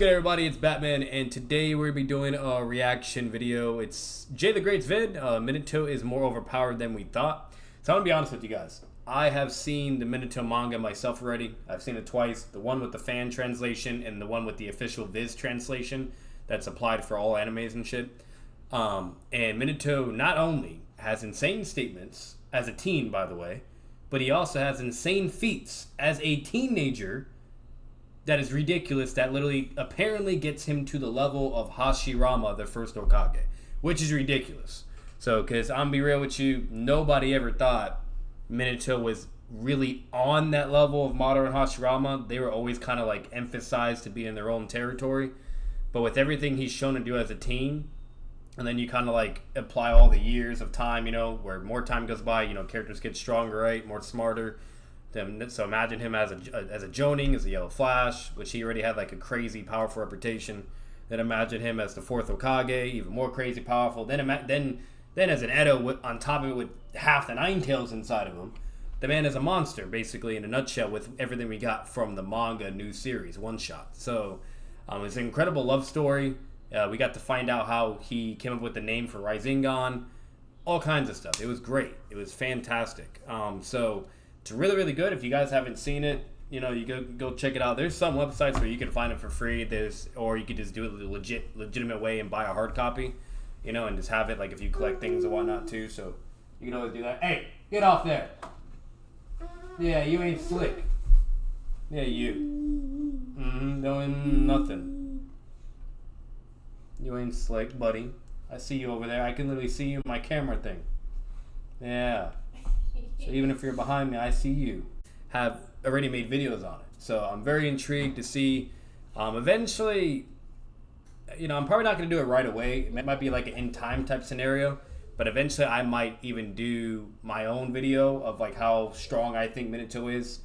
Good everybody, it's Batman, and today we're going to be doing a reaction video. It's Jay the Great's vid. Minato is more overpowered than we thought. So I'm going to be honest with you guys. I have seen the Minato manga myself already. I've seen it twice. The one with the fan translation and the one with the official Viz translation that's applied for all animes and shit. And Minato not only has insane statements, as a teen by the way, but he also has insane feats as a teenager that is ridiculous, that literally apparently gets him to the level of Hashirama, the first Hokage, which is ridiculous. So, because I'm going to be real with you, nobody ever thought Minato was really on that level of Madara and Hashirama. They were always kind of like emphasized to be in their own territory. But with everything he's shown to do as a teen, and then you kind of like apply all the years of time, you know, where more time goes by, you know, characters get stronger, right? More smarter. So imagine him as a Jonin, as a Yellow Flash, which he already had like a crazy powerful reputation. Then imagine him as the fourth Hokage, even more crazy powerful. Then as an Edo on top of it with half the Nine Tails inside of him. The man is a monster, basically, in a nutshell, with everything we got from the manga new series, One Shot. So it's an incredible love story. We got to find out how he came up with the name for Rasengan, all kinds of stuff. It was great. It was fantastic. So it's really, really good. If you guys haven't seen it, you know, you go check it out. There's some websites where you can find it for free. Or you could just do it the legitimate way and buy a hard copy, you know, and just have it like if you collect things and whatnot too. So you can always do that. Hey, get off there. Yeah, you ain't slick. Yeah, you. Doing nothing. You ain't slick, buddy. I see you over there. I can literally see you in my camera thing. Yeah. So even if you're behind me, I see you. Have already made videos on it. So I'm very intrigued to see. Eventually, you know, I'm probably not going to do it right away. It might be like an in time type scenario. But eventually I might even do my own video of like how strong I think Minato is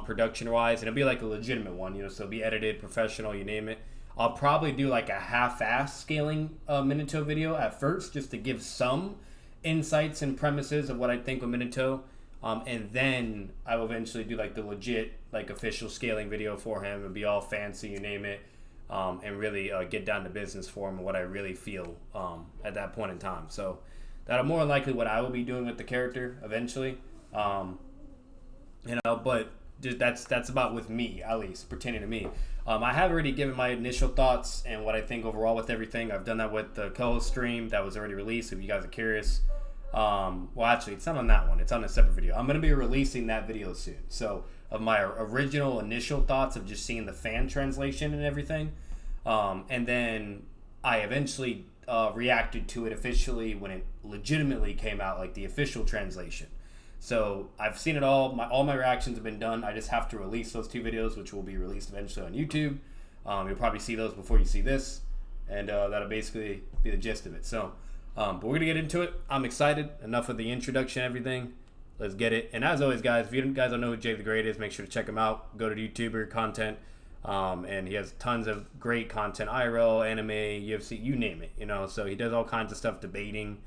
production wise. And it'll be like a legitimate one, you know, so it'll be edited, professional, you name it. I'll probably do like a half-ass scaling Minato video at first, just to give some insights and premises of what I think of Minato. And then I will eventually do like the legit, like official scaling video for him. It'll be all fancy, you name it. And really get down to business for him and what I really feel at that point in time. So that'll more than likely what I will be doing with the character eventually. You know, but that's about with me, at least, pertaining to me. I have already given my initial thoughts and what I think overall with everything. I've done that with the co-host stream that was already released, if you guys are curious. Well, actually, it's not on that one. It's on a separate video. I'm going to be releasing that video soon. So, of my original initial thoughts of just seeing the fan translation and everything. And then I eventually reacted to it officially when it legitimately came out, like the official translation. So I've seen it all. All my reactions have been done. I just have to release those two videos, which will be released eventually on YouTube. You'll probably see those before you see this, and that'll basically be the gist of it. So, but we're gonna get into it. I'm excited. Enough of the introduction, everything. Let's get it. And as always, guys, if you guys don't know who Jay the Great is, make sure to check him out. Go to YouTuber content, and he has tons of great content: IRL, anime, UFC, you name it. You know, so he does all kinds of stuff, debating.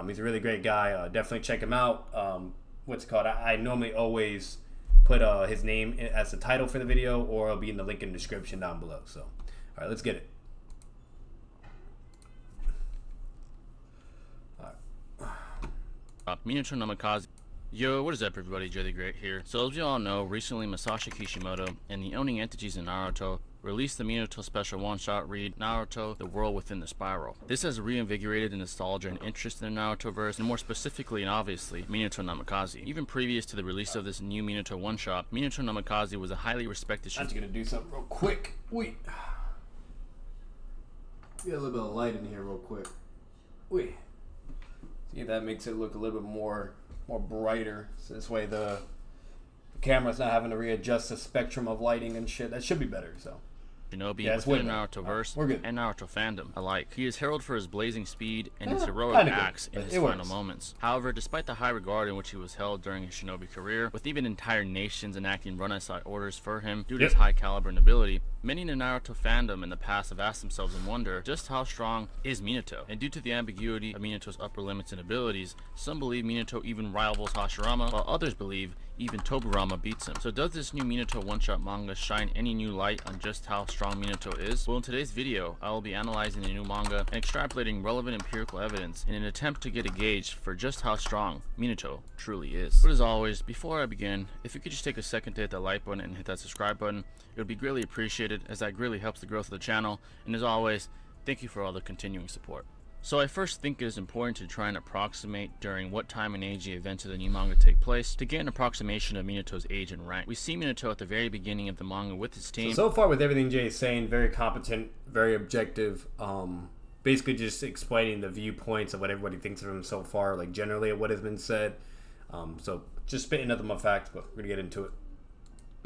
He's a really great guy. Definitely check him out. What's it called? I normally always put his name as the title for the video, or it'll be in the link in the description down below. So, all right, let's get it. Minato Namikaze. Yo, what is up everybody, Jay the Great here. So as you all know, recently Masashi Kishimoto and the owning entities in Naruto released the Minato special one-shot read, Naruto, The World Within the Spiral. This has reinvigorated the nostalgia and interest in the Narutoverse, and more specifically and obviously, Minato Namikaze. Even previous to the release of this new Minato one-shot, Minato Namikaze was a highly respected I'm just gonna do something real quick. Wait. Get a little bit of light in here real quick. Wait. See, that makes it look a little bit more brighter. So this way the camera's not having to readjust the spectrum of lighting and shit. That should be better, so. Shinobi within the Narutoverse and Naruto fandom alike. He is heralded for his blazing speed and his heroic acts in his final moments. However, despite the high regard in which he was held during his shinobi career, with even entire nations enacting run-aside orders for him due to his high caliber and ability, Many in the Naruto fandom in the past have asked themselves and wonder just how strong is Minato, and due to the ambiguity of Minato's upper limits and abilities, some believe Minato even rivals Hashirama, while others believe even Tobirama beats him. So does this new Minato one-shot manga shine any new light on just how strong Minato is? Well, in today's video, I will be analyzing the new manga and extrapolating relevant empirical evidence in an attempt to get a gauge for just how strong Minato truly is. But as always, before I begin, if you could just take a second to hit that like button and hit that subscribe button, it would be greatly appreciated, as that greatly helps the growth of the channel, and as always, thank you for all the continuing support. So I first think it is important to try and approximate during what time and age the events of the new manga take place to get an approximation of Minato's age and rank. We see Minato at the very beginning of the manga with his team. So far with everything Jay is saying, very competent, very objective, basically just explaining the viewpoints of what everybody thinks of him so far, like generally what has been said. So just spitting nothing but facts, but we're going to get into it.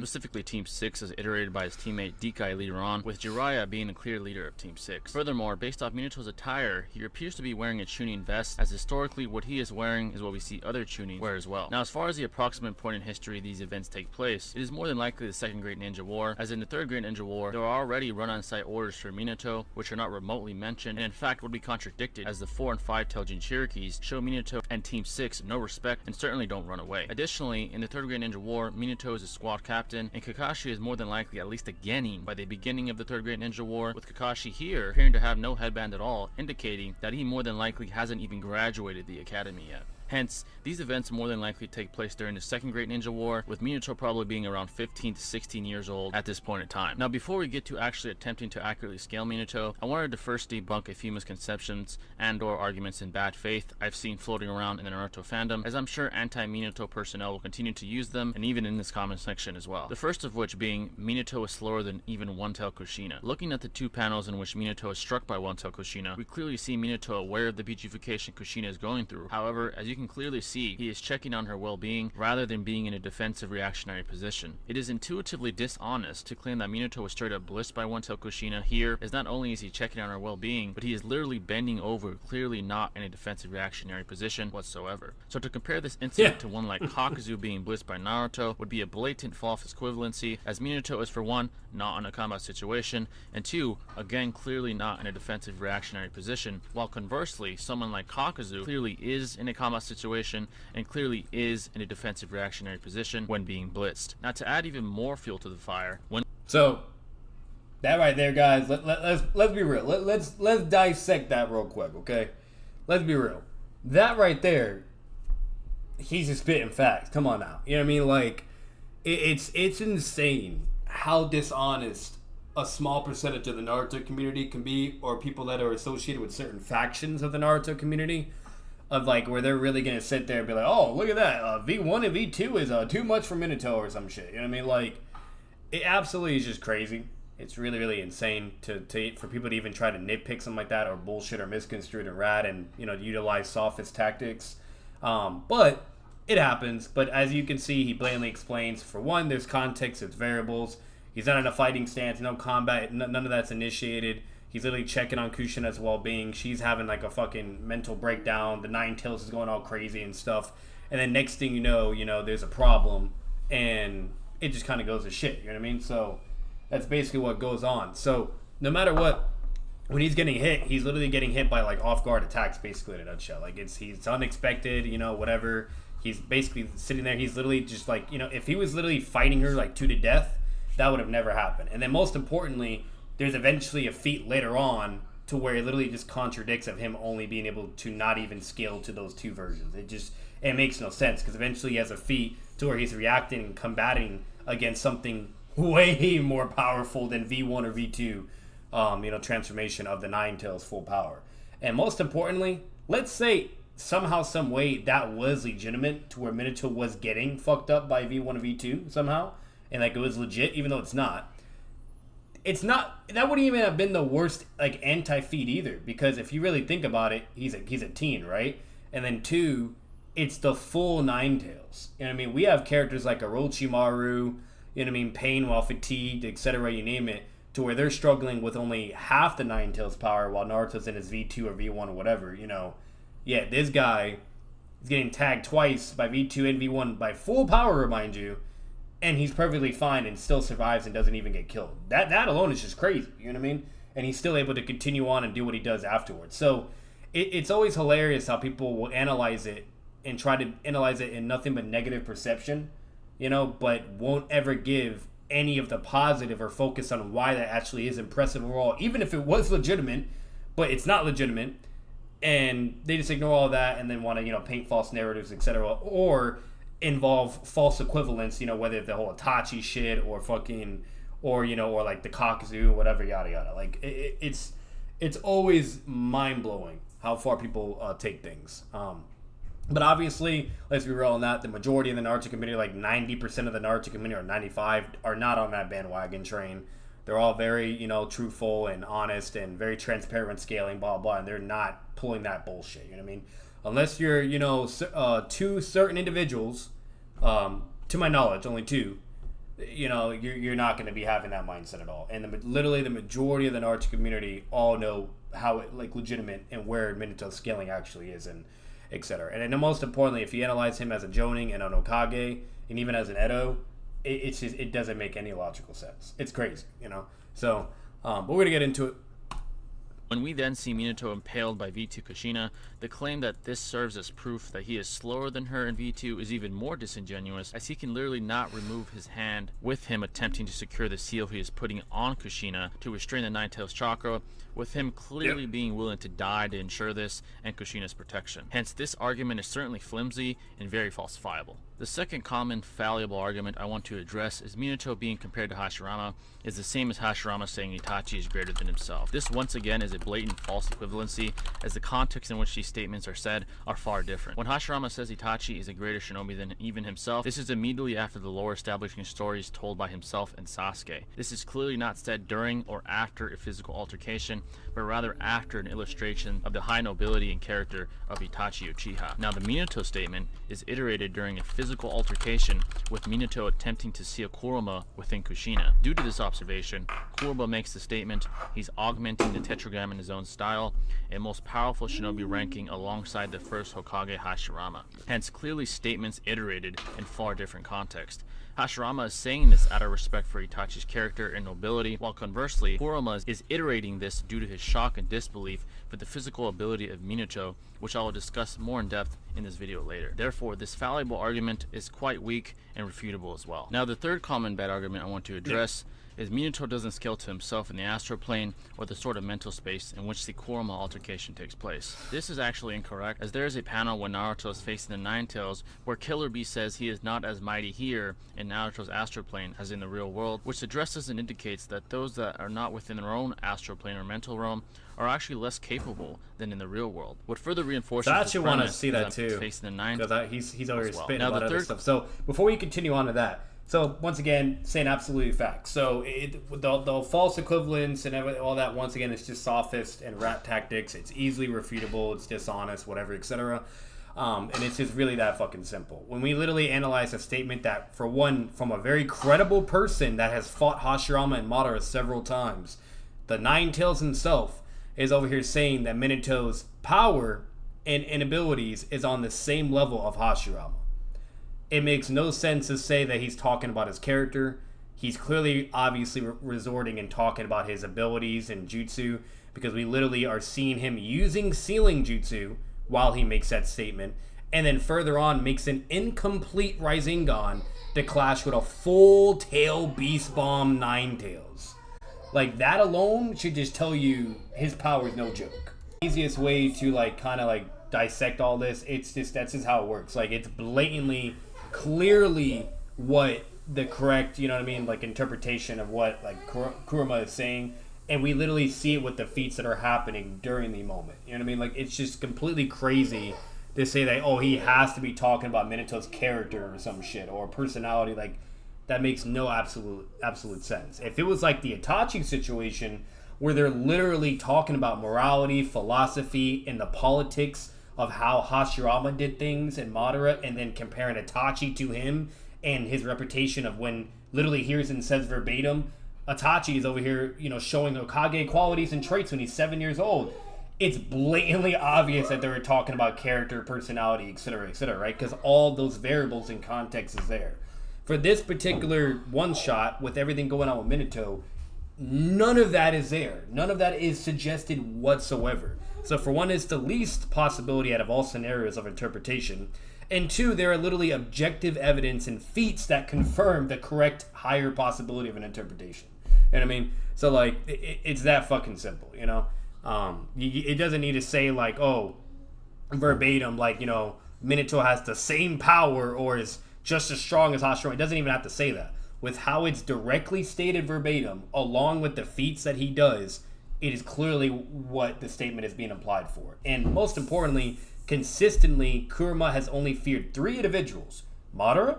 Specifically Team 6 as iterated by his teammate Dekai later on, with Jiraiya being the clear leader of Team 6. Furthermore, based off Minato's attire, he appears to be wearing a Chunin vest, as historically what he is wearing is what we see other Chunin wear as well. Now, as far as the approximate point in history these events take place, it is more than likely the Second Great Ninja War, as in the Third Great Ninja War, there are already run-on-site orders for Minato, which are not remotely mentioned, and in fact would be contradicted, as the 4 and 5 Taijin Cherokees show Minato and Team 6 no respect and certainly don't run away. Additionally, in the Third Great Ninja War, Minato is a squad captain, and Kakashi is more than likely at least a genin by the beginning of the Third Great Ninja War, with Kakashi here appearing to have no headband at all, indicating that he more than likely hasn't even graduated the academy yet. Hence, these events more than likely take place during the Second Great Ninja War, with Minato probably being around 15 to 16 years old at this point in time. Now, before we get to actually attempting to accurately scale Minato, I wanted to first debunk a few misconceptions and/or arguments in bad faith I've seen floating around in the Naruto fandom, as I'm sure anti-Minato personnel will continue to use them, and even in this comment section as well. The first of which being, Minato is slower than even One-Tail Kushina. Looking at the two panels in which Minato is struck by One-Tail Kushina, we clearly see Minato aware of the beefification Kushina is going through. However, as you can clearly see, he is checking on her well-being rather than being in a defensive reactionary position. It is intuitively dishonest to claim that Minato was straight up blissed by One-Tail Kushina here, as not only is he checking on her well-being, but he is literally bending over, clearly not in a defensive reactionary position whatsoever. So to compare this incident to one like Kakuzu being blissed by Naruto would be a blatant false equivalency, as Minato is for one, not in a combat situation, and two, again clearly not in a defensive reactionary position, while conversely, someone like Kakuzu clearly is in a combat situation and clearly is in a defensive reactionary position when being blitzed. Now, to add even more fuel to the fire, so that right there, guys, let's be real. Let's dissect that real quick, okay? Let's be real. That right there, he's just spitting facts. Come on now, you know what I mean? Like, it's insane how dishonest a small percentage of the Naruto community can be, or people that are associated with certain factions of the Naruto community. Of like where they're really gonna sit there and be like, oh, look at that, V1 and V2 is too much for Minato or some shit. You know what I mean? Like, it absolutely is just crazy. It's really, really insane for people to even try to nitpick something like that, or bullshit, or misconstrued and rad, and utilize sophist tactics. But it happens. But as you can see, he blatantly explains. For one, there's context, there's variables. He's not in a fighting stance, no combat, none of that's initiated. He's literally checking on Kushina's well-being. She's having like a fucking mental breakdown. The Nine Tails is going all crazy and stuff. And then next thing you know, there's a problem, and it just kind of goes to shit. You know what I mean? So that's basically what goes on. So no matter what, when he's getting hit, he's literally getting hit by like off-guard attacks, basically, in a nutshell. Like he's unexpected, whatever. He's basically sitting there. He's literally just like, if he was literally fighting her like to the death, that would have never happened. And then most importantly, there's eventually a feat later on to where it literally just contradicts of him only being able to not even scale to those two versions. It makes no sense, because eventually he has a feat to where he's reacting and combating against something way more powerful than V1 or V2, transformation of the Nine Tails full power. And most importantly, let's say somehow, some way that was legitimate to where Minato was getting fucked up by V1 or V2 somehow, and like it was legit, even though it's not. It's not, that wouldn't even have been the worst like anti-feat either, because if you really think about it, he's a teen, right? And then two, it's the full Nine Tails. You know what I mean? We have characters like Orochimaru, you know what I mean, Pain while fatigued, etc., you name it, to where they're struggling with only half the Nine Tails power while Naruto's in his V2 or V1 or whatever, Yeah, this guy is getting tagged twice by V2 and V1 by full power, remind you, and he's perfectly fine and still survives and doesn't even get killed. That alone is just crazy. You know what I mean? And he's still able to continue on and do what he does afterwards. So it's always hilarious how people will analyze it and try to analyze it in nothing but negative perception, you know, but won't ever give any of the positive or focus on why that actually is impressive overall, even if it was legitimate, but it's not legitimate, and they just ignore all that and then want to, you know, paint false narratives, etc., or involve false equivalents, you know, whether the whole Itachi shit or fucking, or, you know, or like the Kakuzu, whatever, yada yada. Like it's always mind blowing how far people take things. But obviously, let's be real on that, the majority of the Naruto community, like 90% of the Naruto community, or 95, are not on that bandwagon train. They're all very, you know, truthful and honest and very transparent scaling, blah, blah, and they're not pulling that bullshit, you know what I mean? Unless you're, you know, two certain individuals, to my knowledge, only two, you know, you're not going to be having that mindset at all. And literally the majority of the Naruto community all know how, like, legitimate and where Minato's scaling actually is, and etc. And then most importantly, if you analyze him as a Jonin and an Hokage, and even as an Edo, it doesn't make any logical sense. It's crazy, you know? So, but we're going to get into it. When we then see Minato impaled by V2 Kushina, the claim that this serves as proof that he is slower than her in V2 is even more disingenuous, as he can literally not remove his hand, with him attempting to secure the seal he is putting on Kushina to restrain the Nine Tails chakra, with him clearly being willing to die to ensure this and Kushina's protection. Hence, this argument is certainly flimsy and very falsifiable. The second common fallible argument I want to address is Minato being compared to Hashirama is the same as Hashirama saying Itachi is greater than himself. This once again is a blatant false equivalency, as the context in which these statements are said are far different. When Hashirama says Itachi is a greater shinobi than even himself, this is immediately after the lore establishing stories told by himself and Sasuke. This is clearly not said during or after a physical altercation, but rather after an illustration of the high nobility and character of Itachi Uchiha. Now, the Minato statement is iterated during a physical altercation, with Minato attempting to seal Kurama within Kushina. Due to this observation, Kurama makes the statement he's augmenting the tetragram in his own style, a most powerful shinobi ranking alongside the first Hokage Hashirama. Hence, clearly statements iterated in far different context. Hashirama is saying this out of respect for Itachi's character and nobility, while conversely, Kurama is iterating this due to his shock and disbelief for the physical ability of Minato, which I will discuss more in depth in this video later. Therefore, this fallible argument is quite weak and refutable as well. Now, the third common bad argument I want to address is Minato doesn't scale to himself in the astral plane or the sort of mental space in which the Kurama altercation takes place. This is actually incorrect, as there is a panel when Naruto is facing the Nine Tails where Killer Bee says he is not as mighty here in Naruto's astral plane as in the real world, which addresses and indicates that those that are not within their own astral plane or mental realm are actually less capable than in the real world. What further reinforces I actually want to see that too, facing the Nine because he's already spitting now, a lot of other stuff. So before we continue on to that, so once again, saying absolute facts. So the false equivalence and all that, once again, it's just sophist and rat tactics. It's easily refutable. It's dishonest, whatever, etc. And it's just really that fucking simple. When we literally analyze a statement that, for one, from a very credible person that has fought Hashirama and Madara several times, the Nine Tails himself is over here saying that Minato's power and abilities is on the same level of Hashirama. It makes no sense to say that he's talking about his character. He's clearly, obviously, resorting and talking about his abilities and jutsu, because we literally are seeing him using sealing jutsu while he makes that statement, and then further on makes an incomplete Rasengan to clash with a full tail beast bomb Nine Tails. Like, that alone should just tell you his power is no joke. Easiest way to, like, kind of, like, dissect all this, it's just, that's just how it works. Like, it's blatantly, clearly what the correct, you know what I mean, like, interpretation of what, like, Kurama is saying, and we literally see it with the feats that are happening during the moment. You know what I mean? Like, it's just completely crazy to say that, oh, he has to be talking about Minato's character or some shit, or personality. Like, that makes no absolute sense. If it was like the Itachi situation, where they're literally talking about morality, philosophy, and the politics of how Hashirama did things and Madara, and then comparing Itachi to him and his reputation of, when literally hears and says verbatim, Itachi is over here, you know, showing Hokage qualities and traits when he's 7 years old. It's blatantly obvious that they were talking about character, personality, etc., right? Because all those variables in context is there. For this particular one shot, with everything going on with Minato, none of that is there. None of that is suggested whatsoever. So for one, it's the least possibility out of all scenarios of interpretation. And two, there are literally objective evidence and feats that confirm the correct higher possibility of an interpretation. You know what I mean? So like, it's that fucking simple, you know? It doesn't need to say like, oh, verbatim, like, you know, Minato has the same power or is just as strong as Hashirama. It doesn't even have to say that. With how it's directly stated verbatim, along with the feats that he does, it is clearly what the statement is being applied for. And most importantly, consistently, Kurama has only feared 3 individuals: Madara,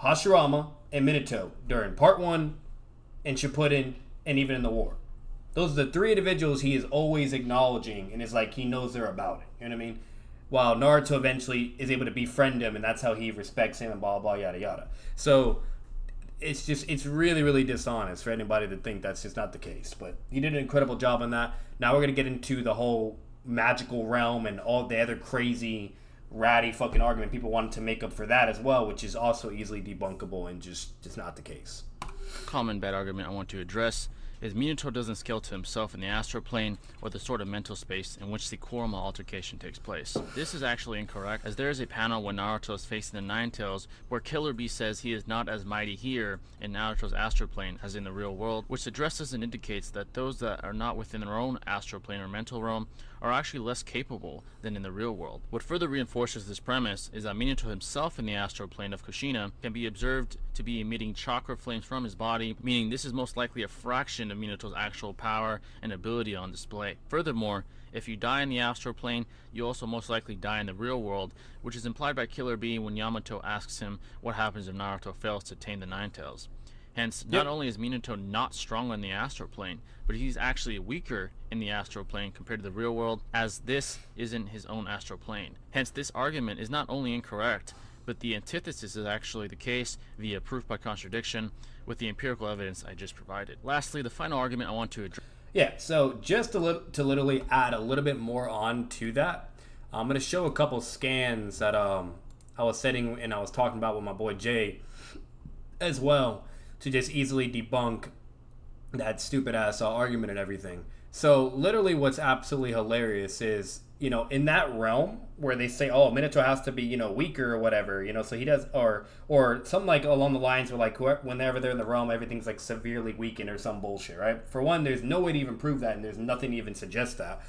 Hashirama, and Minato during Part 1 and Shippuden and even in the war. Those are the 3 individuals he is always acknowledging and is like he knows they're about it. You know what I mean? While Naruto eventually is able to befriend him and that's how he respects him and blah, blah, yada, yada. So it's really, really dishonest for anybody to think that's just not the case. But he did an incredible job on that. Now we're going to get into the whole magical realm and all the other crazy, ratty fucking argument people wanted to make up for that as well, which is also easily debunkable and just not the case. Common bad argument I want to address is Minato doesn't scale to himself in the astral plane or the sort of mental space in which the Kurama altercation takes place. This is actually incorrect, as there is a panel when Naruto is facing the Nine Tails where Killer Bee says he is not as mighty here in Naruto's astral plane as in the real world, which addresses and indicates that those that are not within their own astral plane or mental realm are actually less capable than in the real world. What further reinforces this premise is that Minato himself in the astral plane of Kushina can be observed to be emitting chakra flames from his body, meaning this is most likely a fraction of Minato's actual power and ability on display. Furthermore, if you die in the astral plane, you also most likely die in the real world, which is implied by Killer Bee when Yamato asks him what happens if Naruto fails to tame the Nine Tails. Hence, not only is Minato not strong on the astral plane, but he's actually weaker in the astral plane compared to the real world, as this isn't his own astral plane. Hence, this argument is not only incorrect, but the antithesis is actually the case via proof by contradiction with the empirical evidence I just provided. Lastly, the final argument I want to address. Yeah, so just to literally add a little bit more on to that, I'm going to show a couple scans that I was setting and I was talking about with my boy Jay as well, to just easily debunk that stupid ass argument and everything. So literally what's absolutely hilarious is, you know, in that realm where they say, oh, Minato has to be, you know, weaker or whatever, you know, so he does, or something like along the lines where like whenever they're in the realm, everything's like severely weakened or some bullshit, right? For one, there's no way to even prove that and there's nothing to even suggest that.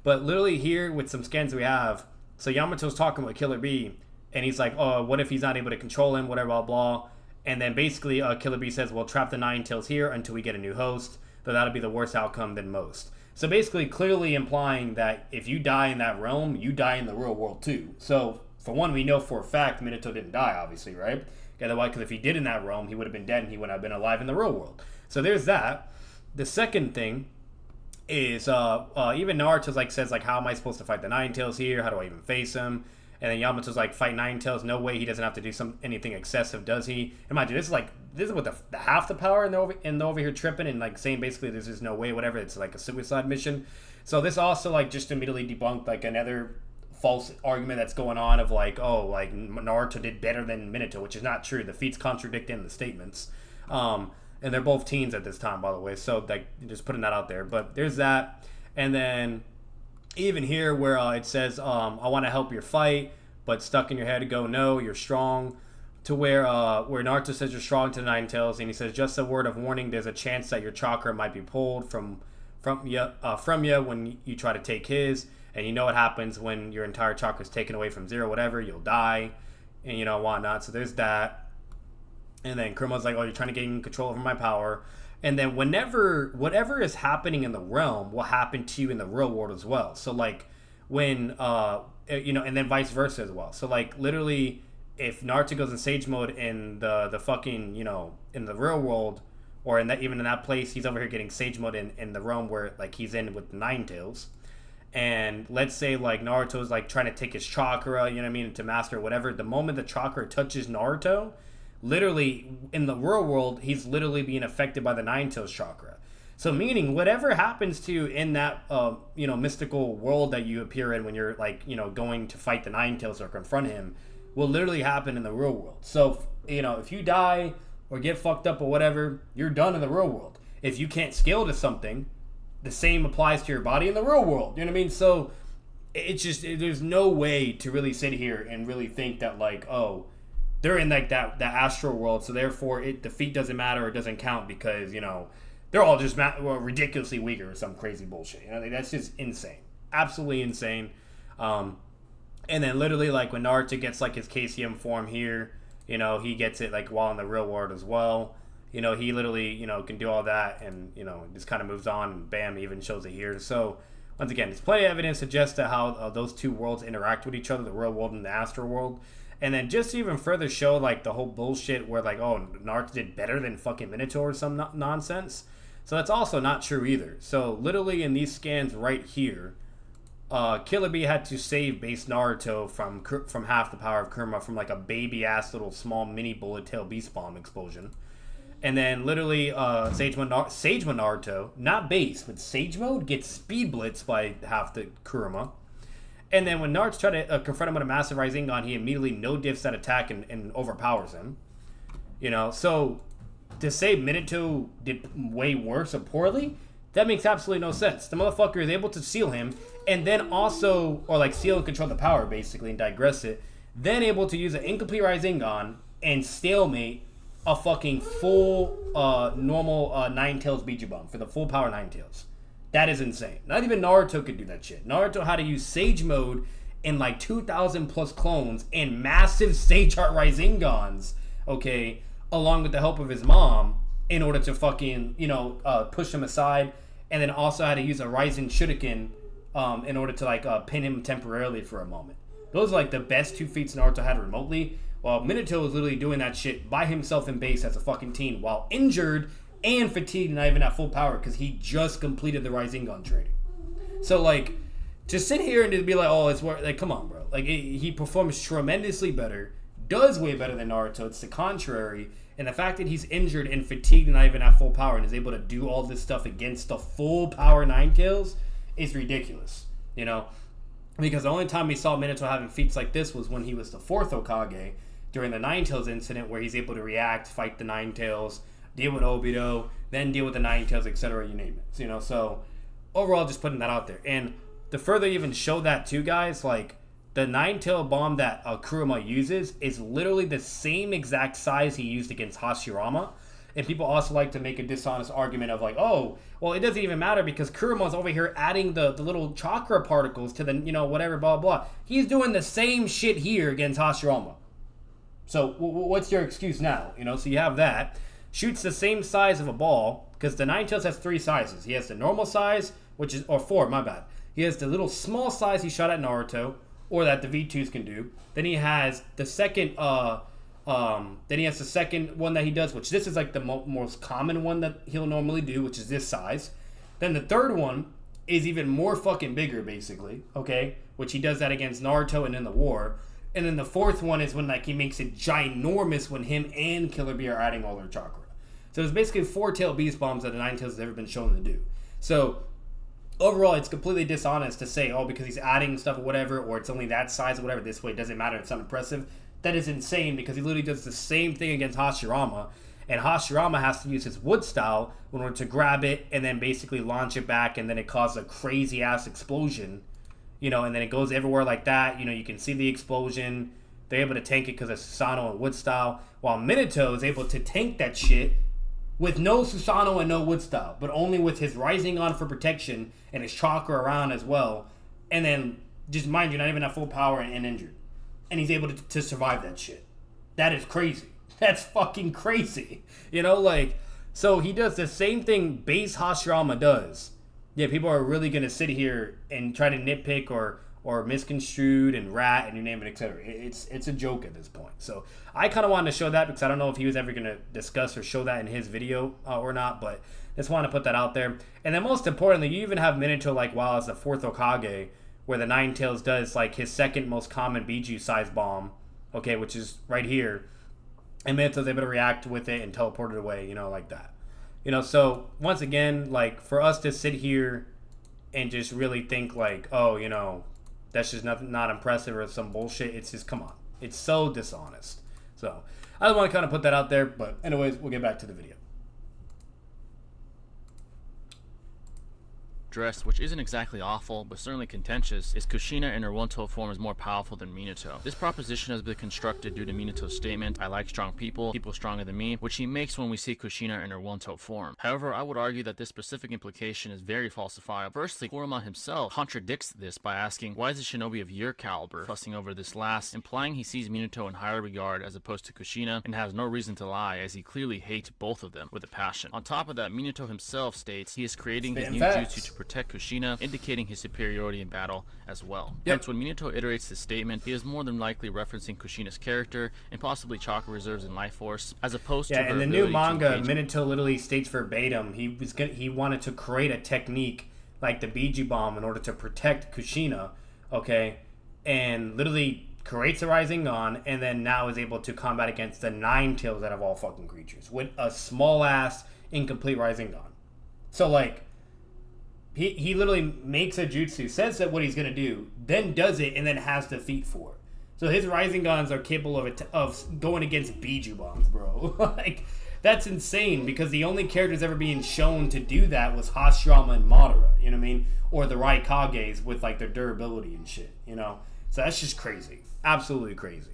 But literally here with some scans we have, so Yamato's talking with Killer Bee and he's like, oh, what if he's not able to control him, whatever, blah, blah. And then basically Killer Bee says, well, trap the Nine Tails here until we get a new host, though that'll be the worst outcome than most. So basically clearly implying that if you die in that realm, you die in the real world too. So for one, we know for a fact Minato didn't die, obviously, right? Otherwise, because if he did in that realm, he would have been dead and he wouldn't have been alive in the real world. So there's that. The second thing is even Naruto's like says like, how am I supposed to fight the Nine Tails here? How do I even face him? And then Yamato's like, fight Nine Tails? No way, he doesn't have to do anything excessive, does he? And mind you, this is with the half the power and they're over here tripping and like saying basically there's just no way, whatever. It's like a suicide mission. So this also like just immediately debunked like another false argument that's going on of like, oh, like Naruto did better than Minato, which is not true. The feats contradict in the statements. And they're both teens at this time, by the way. So like just putting that out there. But there's that. And then even here where it says, I want to help your fight, but stuck in your head to go, no, you're strong. To where Naruto says you're strong to the Nine Tails, and he says, just a word of warning, there's a chance that your chakra might be pulled from you when you try to take his, and you know what happens when your entire chakra is taken away from zero, whatever, you'll die, and you know, whatnot. So there's that. And then Kurama's like, oh, you're trying to gain control over my power. And then whatever is happening in the realm will happen to you in the real world as well. So like when, you know, and then vice versa as well. So like literally if Naruto goes in Sage mode in the fucking, you know, in the real world or even in that place, he's over here getting Sage mode in the realm where like he's in with the Nine Tails. And let's say like Naruto's like trying to take his chakra, you know what I mean, to master whatever. The moment the chakra touches Naruto, literally in the real world, he's literally being affected by the Nine Tails chakra. So meaning whatever happens to you in that you know, mystical world that you appear in when you're like, you know, going to fight the Nine Tails or confront him, will literally happen in the real world. So, you know, if you die or get fucked up or whatever, you're done in the real world. If you can't scale to something, the same applies to your body in the real world. You know what I mean? So it's just, there's no way to really sit here and really think that like, oh, they're in like that astral world, so therefore the feat doesn't matter or doesn't count because, you know, they're all just ridiculously weaker or some crazy bullshit. You know, like, that's just insane. Absolutely insane. And then literally like when Naruto gets like his KCM form here, you know, he gets it like while in the real world as well. You know, he literally, you know, can do all that and, you know, just kind of moves on and bam, even shows it here. So once again, there's plenty of evidence suggests to how those two worlds interact with each other, the real world and the astral world. And then just to even further show like the whole bullshit where like, oh, Naruto did better than fucking Minato or some nonsense. So that's also not true either. So literally in these scans right here, Killer Bee had to save base Naruto from half the power of Kurama from like a baby ass little small mini bullet tail beast bomb explosion. And then literally Sage Mode Naruto, not base, but Sage Mode gets speed blitzed by half the Kurama. And then when Naruto tried to confront him with a massive Rasengan, he immediately no-diffs that attack and overpowers him. You know, so to say Minato did way worse or poorly, that makes absolutely no sense. The motherfucker is able to seal him, and then also, or like seal and control the power, basically, and digress it, then able to use an incomplete Rasengan and stalemate a fucking full normal Nine Tails Biju Bomb for the full power Nine Tails. That is insane. Not even Naruto could do that shit. Naruto had to use Sage Mode in like 2,000 plus clones and massive Sage Heart Raisengans, okay, along with the help of his mom in order to fucking, you know, push him aside, and then also had to use a Raisen Shuriken in order to like pin him temporarily for a moment. Those are like the best two feats Naruto had remotely, while Minato was literally doing that shit by himself in base as a fucking teen while injured and fatigued, not even at full power because he just completed the Rasengan training. So like, to sit here and to be like, oh, it's like, come on, bro. Like he performs tremendously better, does way better than Naruto. It's the contrary, and the fact that he's injured and fatigued and not even at full power and is able to do all this stuff against the full power Nine Tails is ridiculous. You know, because the only time we saw Minato having feats like this was when he was the fourth Hokage during the Nine Tails incident, where he's able to react, fight the Nine Tails, deal with Obito, then deal with the Nine Tails, etc. You name it. You know, so overall, just putting that out there. And to further even show that too, guys, like the Nine Tail bomb that Kurama uses is literally the same exact size he used against Hashirama. And people also like to make a dishonest argument of like, oh, well, it doesn't even matter because Kurama's over here adding the little chakra particles to the, you know, whatever, blah, blah. He's doing the same shit here against Hashirama. So what's your excuse now? You know, so you have that. Shoots the same size of a ball, because the Nine Tails has three sizes. He has the normal size, which is, or four, my bad. He has the little small size he shot at Naruto, or that the V2s can do. Then he has the second, one that he does, which this is like the most common one that he'll normally do, which is this size. Then the third one is even more fucking bigger, basically, okay? Which he does that against Naruto and in the war. And then the fourth one is when like he makes it ginormous when him and Killer Bee are adding all their chakra. So it's basically 4-tail beast bombs that the Nine Tails has ever been shown to do. So overall, it's completely dishonest to say, oh, because he's adding stuff or whatever, or it's only that size or whatever, this way it doesn't matter, it's not impressive. That is insane, because he literally does the same thing against Hashirama, and Hashirama has to use his wood style in order to grab it and then basically launch it back, and then it causes a crazy ass explosion, you know, and then it goes everywhere like that. You know, you can see the explosion. They're able to tank it because of Susanoo and wood style, while Minato is able to tank that shit with no Susanoo and no wood style, but only with his Rasengan for protection and his chakra around as well. And then, just mind you, not even at full power and injured. And he's able to survive that shit. That is crazy. That's fucking crazy. You know, like, so he does the same thing base Hashirama does. Yeah, people are really going to sit here and try to nitpick or misconstrued and rat and you name it, etc. It's a joke at this point. So I kind of wanted to show that because I don't know if he was ever going to discuss or show that in his video or not, but just want to put that out there. And then most importantly, you even have Minato like while as the fourth Hokage, where the Nine Tails does like his second most common Biju size bomb, okay, which is right here, and Minato's able to react with it and teleport it away, you know, like that. You know, so once again, like for us to sit here and just really think like, oh, you know, that's just not impressive or some bullshit. It's just, come on. It's so dishonest. So I just want to kind of put that out there. But anyways, we'll get back to the video. Dress, which isn't exactly awful, but certainly contentious, is Kushina in her one-toe form is more powerful than Minato. This proposition has been constructed due to Minato's statement, "I like strong people stronger than me," which he makes when we see Kushina in her one-toe form. However, I would argue that this specific implication is very falsifiable. Firstly, Kurama himself contradicts this by asking, "Why is a shinobi of your caliber fussing over this last?" implying he sees Minato in higher regard as opposed to Kushina, and has no reason to lie, as he clearly hates both of them with a passion. On top of that, Minato himself states he is creating his new jutsu to protect Kushina, indicating his superiority in battle as well. Hence, when Minato iterates this statement, he is more than likely referencing Kushina's character and possibly chakra reserves and life force, as opposed to her in the new manga, Minato literally states verbatim he wanted to create a technique like the BG bomb in order to protect Kushina, okay, and literally creates a Rasengan, and then now is able to combat against the 9 tails out of all fucking creatures with a small ass incomplete Rasengan. So like, He literally makes a jutsu, says that what he's going to do, then does it, and then has the feat for it. So his Rasengans are capable of going against Biju bombs, bro. Like, that's insane, because the only characters ever being shown to do that was Hashirama and Madara, you know what I mean? Or the Raikages with, like, their durability and shit, you know? So that's just crazy. Absolutely crazy.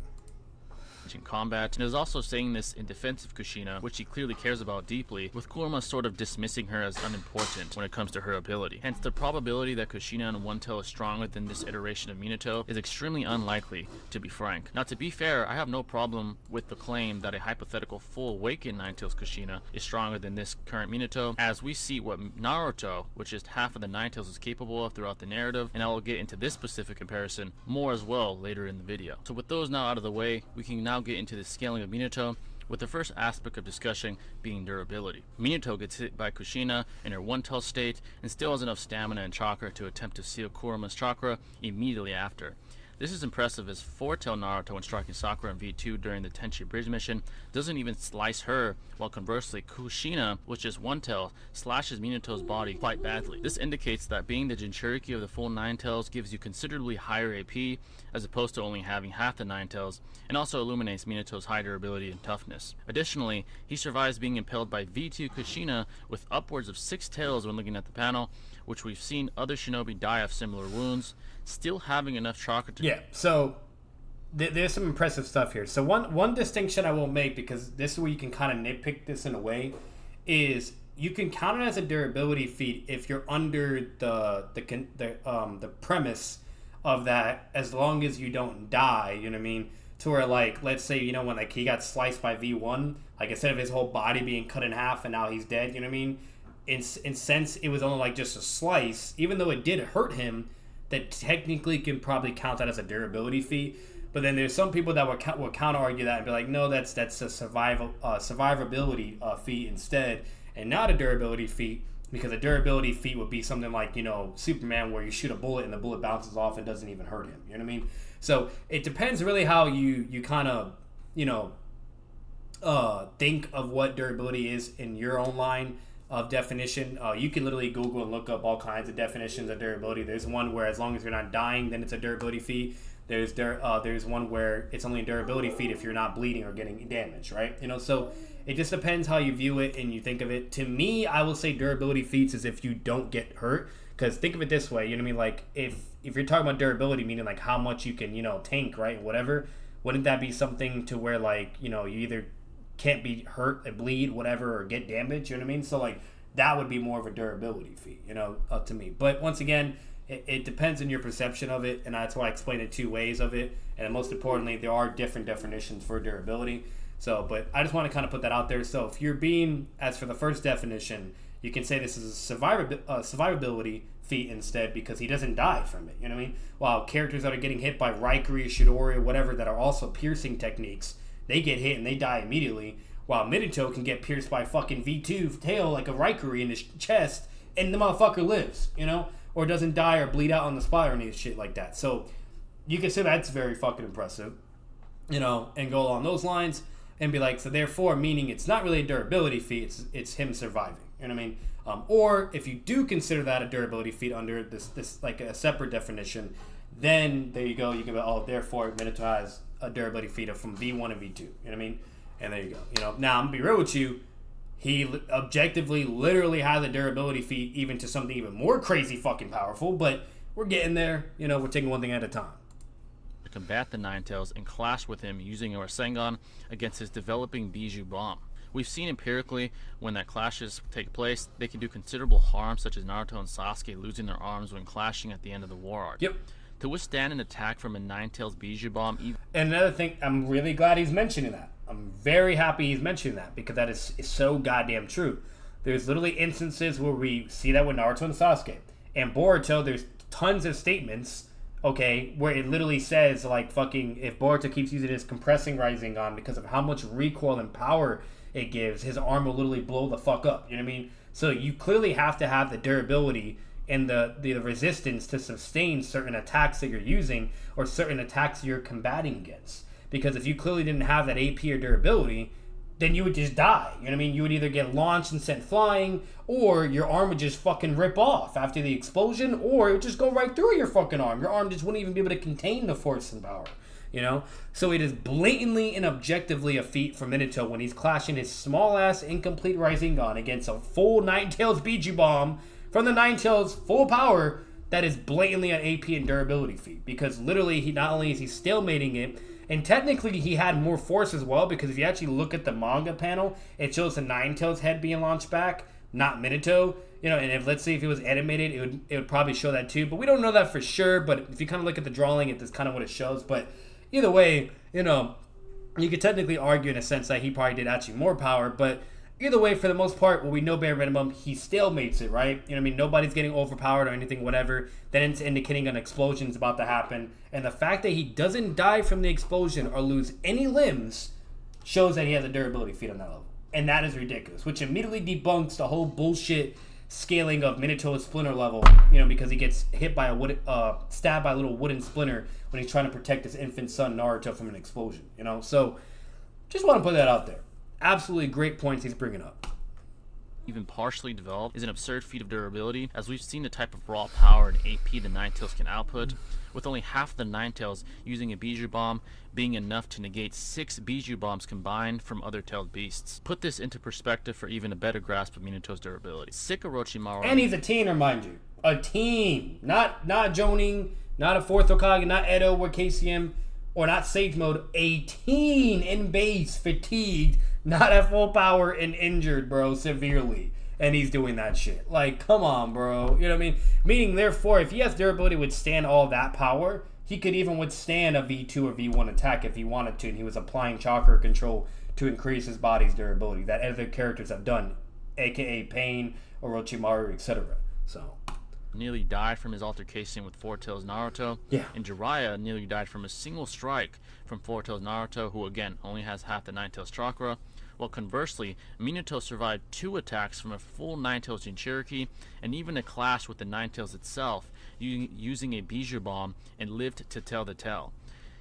in combat, and is also saying this in defense of Kushina, which he clearly cares about deeply, with Kurama sort of dismissing her as unimportant when it comes to her ability. Hence, the probability that Kushina in one tail is stronger than this iteration of Minato is extremely unlikely, to be frank. Now, to be fair, I have no problem with the claim that a hypothetical full awakened Ninetales Kushina is stronger than this current Minato, as we see what Naruto, which is half of the Ninetales, is capable of throughout the narrative, and I will get into this specific comparison more as well later in the video. So with those now out of the way, we can now get into the scaling of Minato, with the first aspect of discussion being durability. Minato gets hit by Kushina in her one-tail state and still has enough stamina and chakra to attempt to seal Kurama's chakra immediately after. This is impressive, as four-tail Naruto, when striking Sakura in V2 during the Tenchi Bridge mission, doesn't even slice her, while conversely Kushina, which is one-tail, slashes Minato's body quite badly. This indicates that being the Jinchuriki of the full Ninetales gives you considerably higher AP, as opposed to only having half the Ninetales, and also illuminates Minato's high durability and toughness. Additionally, he survives being impaled by V2 Kushina with upwards of 6 tails when looking at the panel, which we've seen other shinobi die of similar wounds, still having enough chakra to... Yeah, so there's some impressive stuff here. So one distinction I will make, because this is where you can kind of nitpick this in a way, is you can count it as a durability feat if you're under the premise of that, as long as you don't die, you know what I mean? To where, like, let's say, you know, when like he got sliced by V1, like instead of his whole body being cut in half and now he's dead, you know what I mean? In sense, it was only like just a slice, even though it did hurt him, that technically can probably count that as a durability feat. But then there's some people that will counter argue that and be like, no, that's a survivability feat instead, and not a durability feat, because a durability feat would be something like, you know, Superman, where you shoot a bullet and the bullet bounces off and doesn't even hurt him. You know what I mean? So it depends really how you kind of, you know, think of what durability is in your own line of definition. You can literally Google and look up all kinds of definitions of durability. There's one where as long as you're not dying, then it's a durability feat. There's one where it's only a durability feat if you're not bleeding or getting damaged, right? You know, so it just depends how you view it and you think of it. To me, I will say durability feats is if you don't get hurt. Because think of it this way, you know what I mean? Like if you're talking about durability, meaning like how much you can, you know, tank, right? Whatever. Wouldn't that be something to where, like, you know, you either can't be hurt, bleed, whatever, or get damaged, you know what I mean? So like that would be more of a durability feat, you know, to me. But once again, it depends on your perception of it, and that's why I explained the two ways of it. And most importantly, there are different definitions for durability. So, but I just want to kind of put that out there. So if you're being, as for the first definition, you can say this is a survivability feat instead, because he doesn't die from it, you know what I mean? While characters that are getting hit by Raikiri, Shidori, or whatever, that are also piercing techniques, they get hit and they die immediately, while Minato can get pierced by fucking V2 tail like a Raikiri in his chest, and the motherfucker lives, you know? Or doesn't die or bleed out on the spot or any shit like that. So you can say that's very fucking impressive, you know, and go along those lines and be like, so therefore, meaning it's not really a durability feat, it's him surviving, you know what I mean? Or if you do consider that a durability feat under this like a separate definition, then there you go, you can go, oh, therefore Minato has a durability feat from V1 and V2. You know what I mean? And there you go. You know, now I'm gonna be real with you. He objectively, literally has a durability feat even to something even more crazy fucking powerful. But we're getting there. You know, we're taking one thing at a time. To combat the Ninetales and clash with him using a Rasengan against his developing Bijou Bomb. We've seen empirically when that clashes take place, they can do considerable harm, such as Naruto and Sasuke losing their arms when clashing at the end of the war arc. Yep. To withstand an attack from a Ninetales Bijou Bomb. And another thing, I'm really glad he's mentioning that. I'm very happy he's mentioning that because that is so goddamn true. There's literally instances where we see that with Naruto and Sasuke. And Boruto, there's tons of statements, okay, where it literally says, like, fucking, if Boruto keeps using his compressing Rasengan because of how much recoil and power it gives, his arm will literally blow the fuck up. You know what I mean? So you clearly have to have the durability and the resistance to sustain certain attacks that you're using or certain attacks you're combating against. Because if you clearly didn't have that AP or durability, then you would just die. You know what I mean? You would either get launched and sent flying, or your arm would just fucking rip off after the explosion, or it would just go right through your fucking arm. Your arm just wouldn't even be able to contain the force and power. You know? So it is blatantly and objectively a feat for Minato when he's clashing his small-ass incomplete Rasengan against a full Ninetales Bijou Bomb from the Ninetales full power. That is blatantly an AP and durability feat. Because literally, he not only is he stalemating it, and technically he had more force as well, because if you actually look at the manga panel, it shows the Ninetales head being launched back, not Minato. You know, and if let's say if it was animated, it would probably show that too. But we don't know that for sure. But if you kind of look at the drawing, it's kind of what it shows. But either way, you know, you could technically argue in a sense that he probably did actually more power. But either way, for the most part, what we know bare minimum, he stalemates it, right? You know what I mean? Nobody's getting overpowered or anything, whatever. Then it's indicating an explosion is about to happen. And the fact that he doesn't die from the explosion or lose any limbs shows that he has a durability feat on that level. And that is ridiculous, which immediately debunks the whole bullshit scaling of Minato's splinter level, you know, because he gets hit by stabbed by a little wooden splinter when he's trying to protect his infant son Naruto from an explosion, you know? So, just want to put that out there. Absolutely great points he's bringing up. Even partially developed is an absurd feat of durability, as we've seen the type of raw power and AP the Ninetales can output, with only half of the Ninetales using a Bijou Bomb being enough to negate 6 Bijou Bombs combined from other tailed beasts. Put this into perspective for even a better grasp of Minato's durability. Sick Orochimaru. And he's a teener, mind you. A teen. Not Jonin, not a 4th Hokage, not Edo or KCM, or not Sage Mode. A teen in base, fatigued, not at full power and injured, bro, severely. And he's doing that shit. Like, come on, bro. You know what I mean? Meaning, therefore, if he has durability to withstand all that power, he could even withstand a V2 or V1 attack if he wanted to, and he was applying chakra control to increase his body's durability that other characters have done, aka Pain, Orochimaru, etc. So, nearly died from his altercation with Four Tails Naruto. Yeah. And Jiraiya nearly died from a single strike from Four Tails Naruto, who again only has half the Ninetales chakra. While conversely, Minato survived 2 attacks from a full Ninetales Jinchuriki, and even a clash with the Ninetales itself, using a Bijou Bomb, and lived to tell the tale.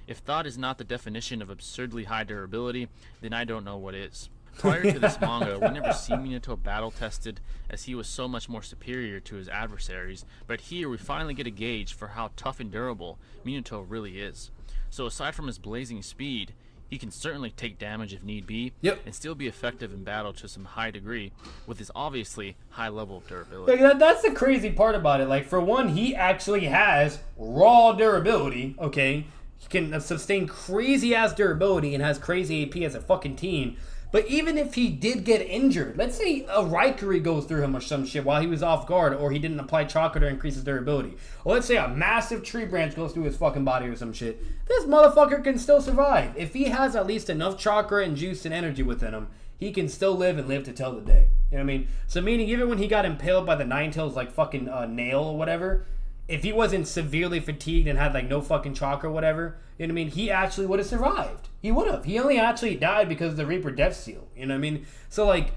If thought is not the definition of absurdly high durability, then I don't know what is. Prior to this manga, we never see Minato battle-tested, as he was so much more superior to his adversaries, but here we finally get a gauge for how tough and durable Minato really is. So aside from his blazing speed, he can certainly take damage if need be, and still be effective in battle to some high degree, with his obviously high level of durability. Like, that's the crazy part about it. Like, for one, he actually has raw durability, okay? He can sustain crazy-ass durability and has crazy AP as a fucking teen. But even if he did get injured, let's say a Raikuri goes through him or some shit while he was off guard, or he didn't apply chakra to increase his durability. Or let's say a massive tree branch goes through his fucking body or some shit. This motherfucker can still survive. If he has at least enough chakra and juice and energy within him, he can still live and live to tell the day. You know what I mean? So meaning even when he got impaled by the Ninetales like fucking nail or whatever, if he wasn't severely fatigued and had like no fucking chakra or whatever, you know what I mean? He actually would have survived. He would have. He only actually died because of the Reaper Death Seal. You know what I mean? So like,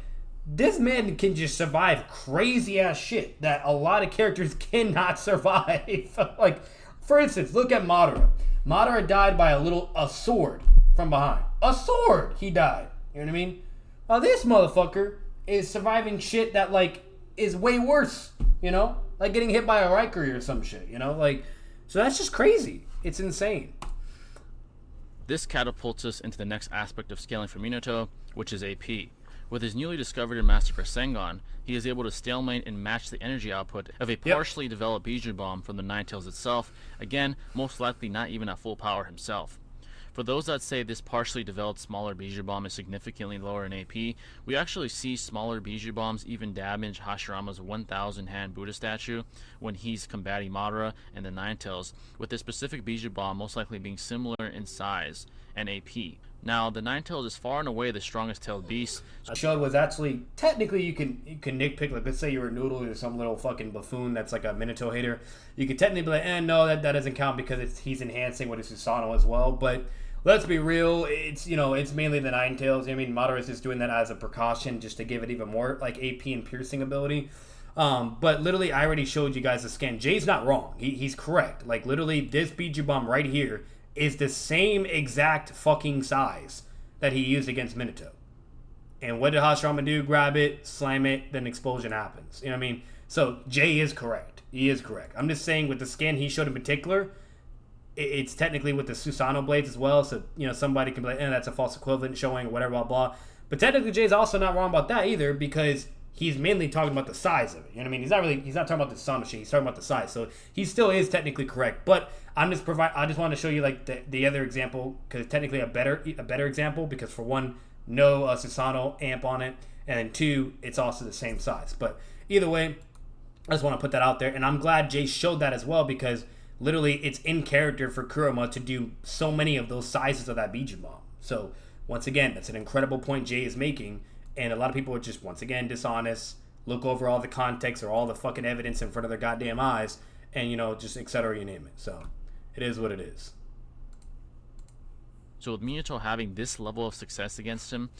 this man can just survive crazy ass shit that a lot of characters cannot survive. Like, for instance, look at Madara. Madara died by a sword from behind. A sword! He died. You know what I mean? Now this motherfucker is surviving shit that like is way worse. You know? Like getting hit by a Raikuri or some shit. You know? Like, so that's just crazy. It's insane. This catapults us into the next aspect of scaling for Minato, which is AP. With his newly discovered and mastered Rasengan, he is able to stalemate and match the energy output of a partially developed Bijuu Bomb from the Ninetales itself, again, most likely not even at full power himself. For those that say this partially developed smaller Bijuu Bomb is significantly lower in AP, we actually see smaller Bijuu Bombs even damage Hashirama's 1000 hand Buddha statue when he's combating Madara and the Ninetales, with this specific Bijuu Bomb most likely being similar in size and AP. Now, the Ninetales is far and away the strongest tailed beast. I showed was actually, technically you can nitpick, like let's say you're a Noodle or some little fucking buffoon that's like a Minato hater. You could technically be like, no, that doesn't count because he's enhancing with his Susanoo as well, but let's be real, it's mainly the Ninetales. I mean, Madara is just doing that as a precaution just to give it even more like AP and piercing ability. But literally, I already showed you guys the scan. Jay's not wrong. He's correct. Like literally, this Bijuu Bomb right here is the same exact fucking size that he used against Minato. And what did Hashirama do? Grab it, slam it, then explosion happens. You know what I mean? So Jay is correct. He is correct. I'm just saying with the scan he showed in particular, it's technically with the Susanoo blades as well. So, somebody can be like, that's a false equivalent showing or whatever, blah, blah. But technically Jay's also not wrong about that either because he's mainly talking about the size of it. You know what I mean? He's not talking about the Susanoo shit. He's talking about the size. So he still is technically correct. But I just want to show you like the other example because technically a better example because for one, no Susanoo amp on it, and then two, it's also the same size. But either way, I just want to put that out there, and I'm glad Jay showed that as well because literally it's in character for Kurama to do so many of those sizes of that Bijuu Bomb. So once again, that's an incredible point Jay is making, and a lot of people are just once again dishonest, look over all the context or all the fucking evidence in front of their goddamn eyes, and just etc. you name it. So it is what it is. So with Minato having this level of success against him,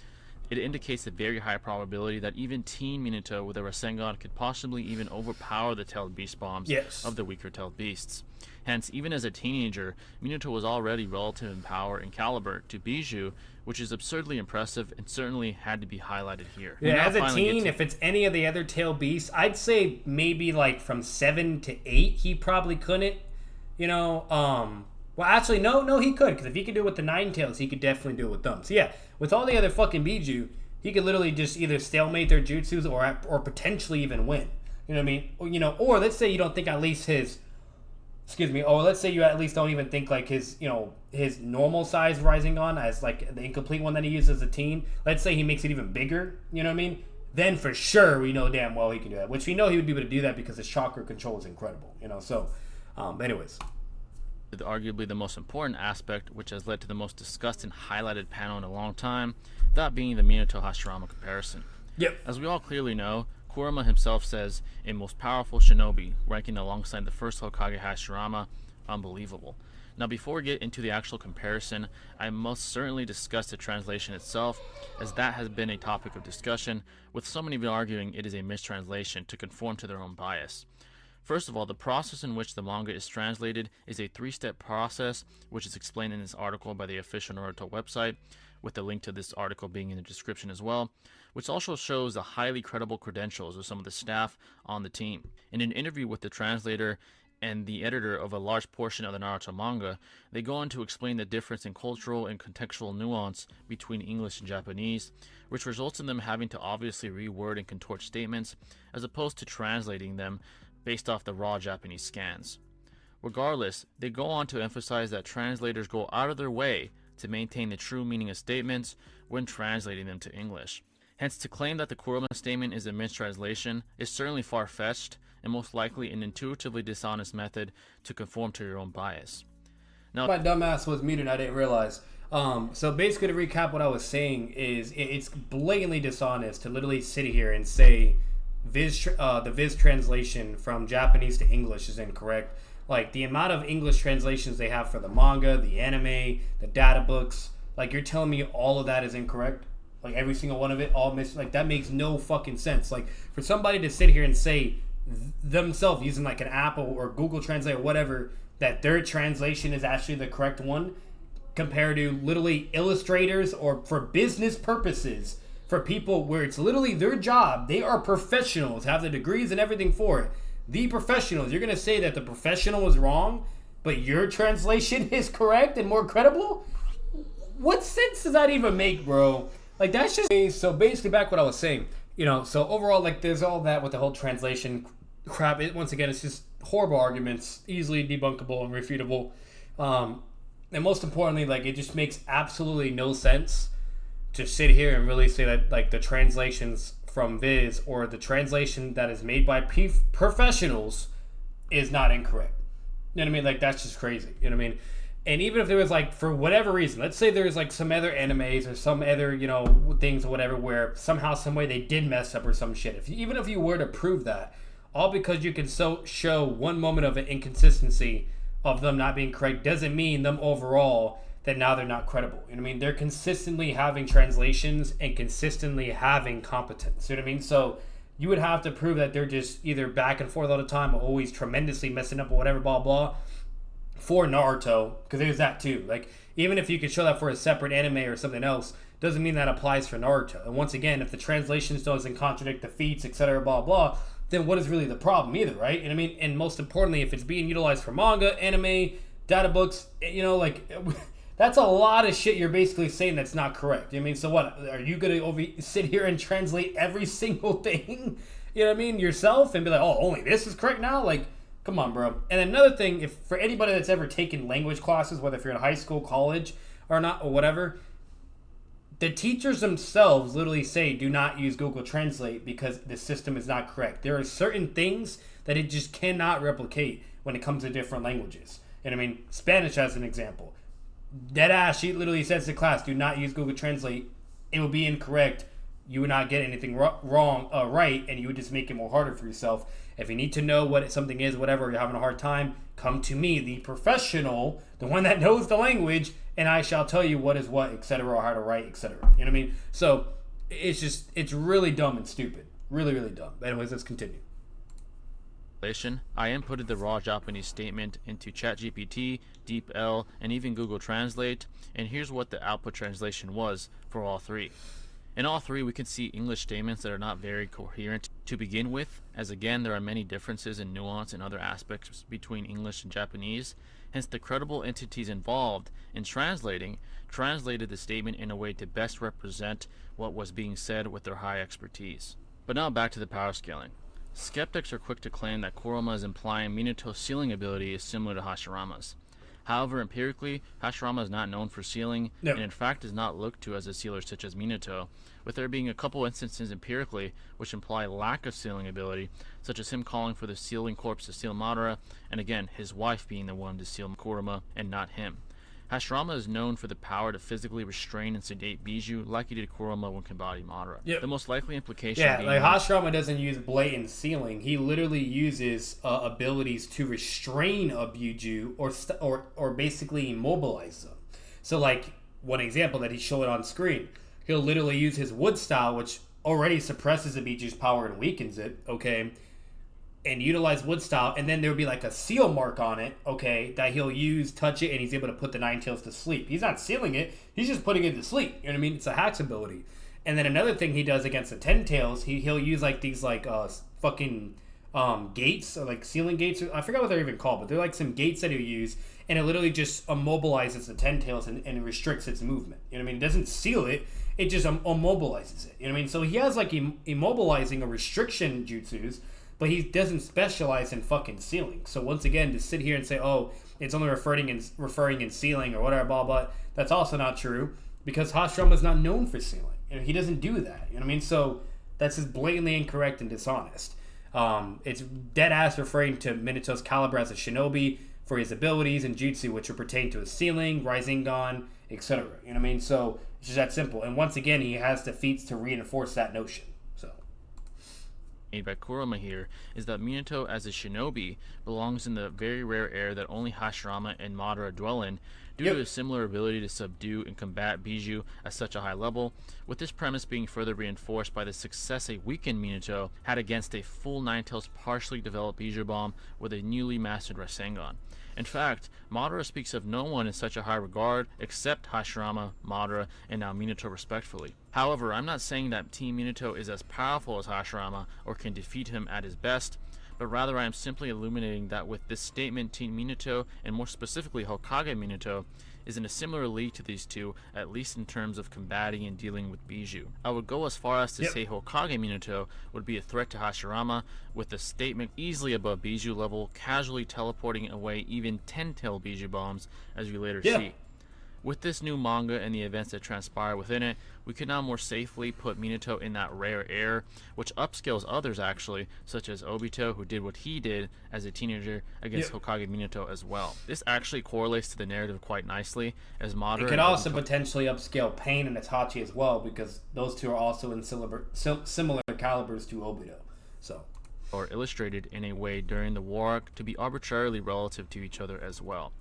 it indicates a very high probability that even Teen Minato with a Rasengan could possibly even overpower the tailed beast bombs of the weaker tailed beasts. Hence, even as a teenager, Minato was already relative in power and caliber to Bijuu, which is absurdly impressive and certainly had to be highlited here. Yeah, as a teen, if it's any of the other tailed beasts, I'd say maybe like from 7 to 8, he probably couldn't. Well, actually, no, he could, because if he could do it with the Ninetales, he could definitely do it with them. So yeah, with all the other fucking Bijuu, he could literally just either stalemate their jutsus or potentially even win. You know what I mean? Or let's say you don't think at least his, or let's say you at least don't even think like his, his normal size Rasengan as like the incomplete one that he uses as a teen. Let's say he makes it even bigger. You know what I mean? Then for sure we know damn well he can do that, which we know he would be able to do that because his chakra control is incredible. So, anyways. Arguably the most important aspect, which has led to the most discussed and highlighted panel in a long time, that being the Minato Hashirama comparison. Yep. As we all clearly know, Kurama himself says a most powerful shinobi, ranking alongside the first Hokage Hashirama, unbelievable. Now before we get into the actual comparison, I must certainly discuss the translation itself, as that has been a topic of discussion, with so many arguing it is a mistranslation to conform to their own bias. First of all, the process in which the manga is translated is a 3-step process, which is explained in this article by the official Naruto website, with the link to this article being in the description as well, which also shows the highly credible credentials of some of the staff on the team. In an interview with the translator and the editor of a large portion of the Naruto manga, they go on to explain the difference in cultural and contextual nuance between English and Japanese, which results in them having to obviously reword and contort statements, as opposed to translating them based off the raw Japanese scans. Regardless, they go on to emphasize that translators go out of their way to maintain the true meaning of statements when translating them to English. Hence, to claim that the Kurama statement is a mistranslation is certainly far-fetched and most likely an intuitively dishonest method to conform to your own bias. Now, my dumbass was muted, I didn't realize. So basically to recap what I was saying is it's blatantly dishonest to literally sit here and say the Viz translation from Japanese to English is incorrect. Like the amount of English translations they have for the manga, the anime, the data books, like you're telling me all of that is incorrect? Like every single one of it, like that makes no fucking sense. Like for somebody to sit here and say themselves using like an Apple or Google Translate or whatever, that their translation is actually the correct one compared to literally illustrators or for business purposes, for people where it's literally their job, they are professionals, have the degrees and everything for it. The professionals, you're going to say that the professional was wrong, but your translation is correct and more credible? what sense does that even make, bro? Like, that's just... So basically, back what I was saying, you know, so overall, like, there's all that with the whole translation crap. Once again, it's just horrible arguments, easily debunkable and refutable. And most importantly, like, it just makes absolutely no sense to sit here and really say that, like, the translations from Viz or the translation that is made by professionals is not incorrect. You know what I mean? Like, that's just crazy. You know what I mean? And even if there was, like, for whatever reason, let's say there's, like, some other animes or some other, you know, things or whatever where somehow, some way they did mess up or some shit. Even if you were to prove that, all because you can show one moment of an inconsistency of them not being correct doesn't mean them overall that now they're not credible. You know what I mean? They're consistently having translations and consistently having competence. You know what I mean? So you would have to prove that they're just either back and forth all the time or always tremendously messing up or whatever, blah, blah, for Naruto, because there's that too. Like, even if you could show that for a separate anime or something else, doesn't mean that applies for Naruto. And once again, if the translations doesn't contradict the feats, etc., blah, blah, then what is really the problem either, right? You know what I mean? And most importantly, if it's being utilized for manga, anime, data books, you know, like... That's a lot of shit you're basically saying that's not correct. You know what I mean? So what? Are you going to sit here and translate every single thing, you know what I mean, yourself and be like, oh, only this is correct now? Like, come on, bro. And another thing, if for anybody that's ever taken language classes, whether if you're in high school, college, or not, or whatever, the teachers themselves literally say do not use Google Translate because the system is not correct. There are certain things that it just cannot replicate when it comes to different languages. You know what I mean? Spanish as an example. Deadass, she literally says to class, do not use Google Translate. It will be incorrect. You would not get anything right, and you would just make it more harder for yourself. If you need to know what something is, whatever, you're having a hard time, come to me, the professional, the one that knows the language, and I shall tell you what is what, etc., or how to write, etc. You know what I mean? So, it's really dumb and stupid. Really, really dumb. But anyways, let's continue. I inputted the raw Japanese statement into ChatGPT, DeepL, and even Google Translate, and here's what the output translation was for all three. In all three, we can see English statements that are not very coherent to begin with, as again, there are many differences in nuance and other aspects between English and Japanese. Hence, the credible entities involved in translated the statement in a way to best represent what was being said with their high expertise. But now back to the power scaling. Skeptics are quick to claim that Kurama is implying Minato's sealing ability is similar to Hashirama's. However, empirically, Hashirama is not known for sealing, and in fact is not looked to as a sealer such as Minato, with there being a couple instances empirically which imply lack of sealing ability, such as him calling for the sealing corpse to seal Madara, and again, his wife being the one to seal Kurama and not him. Hashirama is known for the power to physically restrain and sedate Biju like he did Kurama when combating Madara. Yep. The most likely implication being... like Hashirama doesn't use blatant sealing. He literally uses abilities to restrain a Biju or basically immobilize them. So like, one example that he showed on screen, he'll literally use his wood style, which already suppresses a Biju's power and weakens it, okay? And utilize wood style, and then there would be like a seal mark on it, okay, that he'll use, touch it, and he's able to put the Nine Tails to sleep. He's not sealing it, he's just putting it to sleep. You know what I mean? It's a hacks ability. And then another thing he does against the Ten Tails, he'll use like these like fucking gates, or like sealing gates. I forgot what they're even called, but they're like some gates that he'll use, and it literally just immobilizes the Ten Tails and restricts its movement. You know what I mean? It doesn't seal it, it just immobilizes it. You know what I mean? So he has like immobilizing or restriction jutsus, but he doesn't specialize in fucking sealing. So once again, to sit here and say, oh, it's only referring in sealing or whatever, blah, blah, that's also not true, because Hashirama is not known for sealing. You know, he doesn't do that. You know what I mean? So that's just blatantly incorrect and dishonest. It's dead ass referring to Minato's caliber as a shinobi for his abilities and jutsu, which would pertain to his sealing, Rasengan, etc. You know what I mean? So it's just that simple. And once again, he has the feats to reinforce that notion. Made by Kurama here is that Minato as a shinobi belongs in the very rare air that only Hashirama and Madara dwell in due to a similar ability to subdue and combat Biju at such a high level, with this premise being further reinforced by the success a weakened Minato had against a full Nine Tails partially developed Biju bomb with a newly mastered Rasengan. In fact, Madara speaks of no one in such a high regard except Hashirama, Madara, and now Minato respectfully. However, I'm not saying that Team Minato is as powerful as Hashirama or can defeat him at his best, but rather I am simply illuminating that with this statement, Team Minato, and more specifically Hokage Minato, is in a similar league to these two, at least in terms of combating and dealing with Bijou. I would go as far as to say Hokage Minato would be a threat to Hashirama, with the statement easily above Bijou level, casually teleporting away even 10-tail Bijou bombs, as we later see. With this new manga and the events that transpire within it, we can now more safely put Minato in that rare air, which upscales others actually, such as Obito, who did what he did as a teenager against Hokage Minato as well. This actually correlates to the narrative quite nicely, as Madara... It could also potentially upscale Pain and Itachi as well, because those two are also in similar calibers to Obito. Or illustrated in a way during the war arc to be arbitrarily relative to each other as well.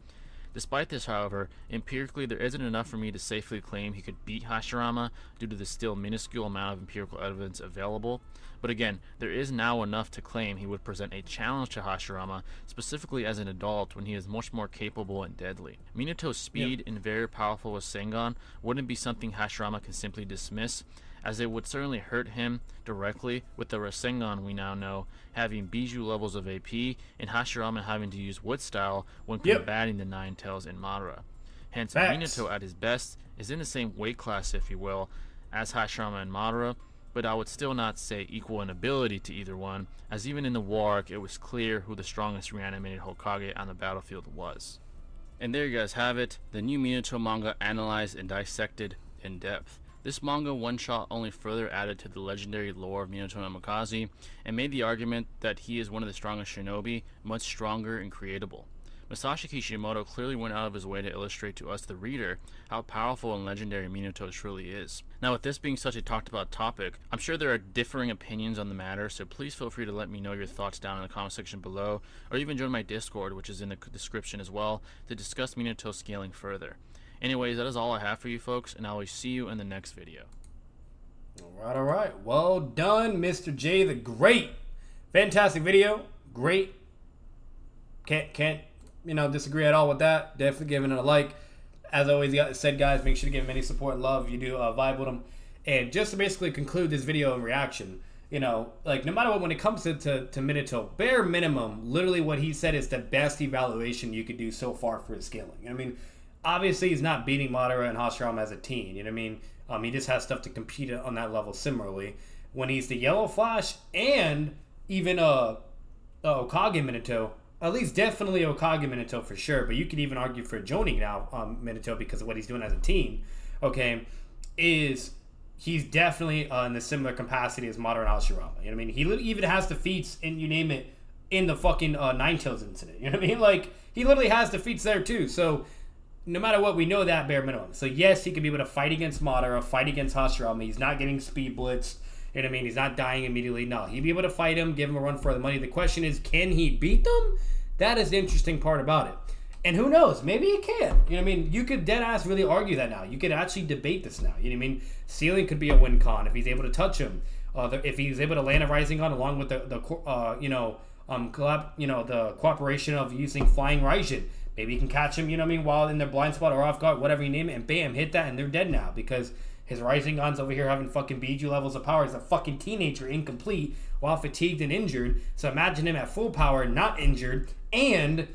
Despite this, however, empirically there isn't enough for me to safely claim he could beat Hashirama due to the still minuscule amount of empirical evidence available, but again, there is now enough to claim he would present a challenge to Hashirama, specifically as an adult when he is much more capable and deadly. Minato's speed and very powerful with Sengon wouldn't be something Hashirama can simply dismiss, as it would certainly hurt him directly with the Rasengan we now know having Bijou levels of AP and Hashirama having to use Wood Style when combating the Nine Tails in Madara. Hence, Minato at his best is in the same weight class, if you will, as Hashirama and Madara, but I would still not say equal in ability to either one, as even in the war arc it was clear who the strongest reanimated Hokage on the battlefield was. And there you guys have it, the new Minato manga analyzed and dissected in depth. This manga one-shot only further added to the legendary lore of Minato Namikaze and made the argument that he is one of the strongest shinobi, much stronger and creatable. Masashi Kishimoto clearly went out of his way to illustrate to us, the reader, how powerful and legendary Minato truly is. Now, with this being such a talked about topic, I'm sure there are differing opinions on the matter, so please feel free to let me know your thoughts down in the comment section below, or even join my Discord, which is in the description as well, to discuss Minato scaling further. Anyways, that is all I have for you folks, and I will see you in the next video. Alright. Well done, Mr. J the Great. Fantastic video. Great. Can't disagree at all with that. Definitely giving it a like. As always said, guys, make sure to give him any support and love if you do vibe with him. And just to basically conclude this video and reaction, no matter what, when it comes to Minato, bare minimum, literally what he said is the best evaluation you could do so far for his scaling. Obviously, he's not beating Madara and Hashirama as a teen, he just has stuff to compete on that level similarly. When he's the Yellow Flash and even Okage Minato, at least definitely Okage Minato for sure, but you could even argue for Jonin now, Minato, because of what he's doing as a teen, he's definitely in the similar capacity as Madara and Hashirama. He even has the feats, and you name it, in the fucking Nine Tails incident. He literally has the feats there too, so... No matter what, we know that bare minimum. So yes, he could be able to fight against Madara, fight against Hashirama. He's not getting speed blitzed. He's not dying immediately. No, he'd be able to fight him, give him a run for the money. The question is, can he beat them? That is the interesting part about it. And who knows? Maybe he can. You could dead ass really argue that now. You could actually debate this now. Ceiling could be a win con if he's able to touch him. If he's able to land a Rising Gun along with the cooperation of using Flying Raijin. Maybe he can catch him, while in their blind spot or off guard, whatever you name it, and bam, hit that, and they're dead now because his Rising Gun's over here having fucking Bijou levels of power. He's a fucking teenager, incomplete, while fatigued and injured. So imagine him at full power, not injured, and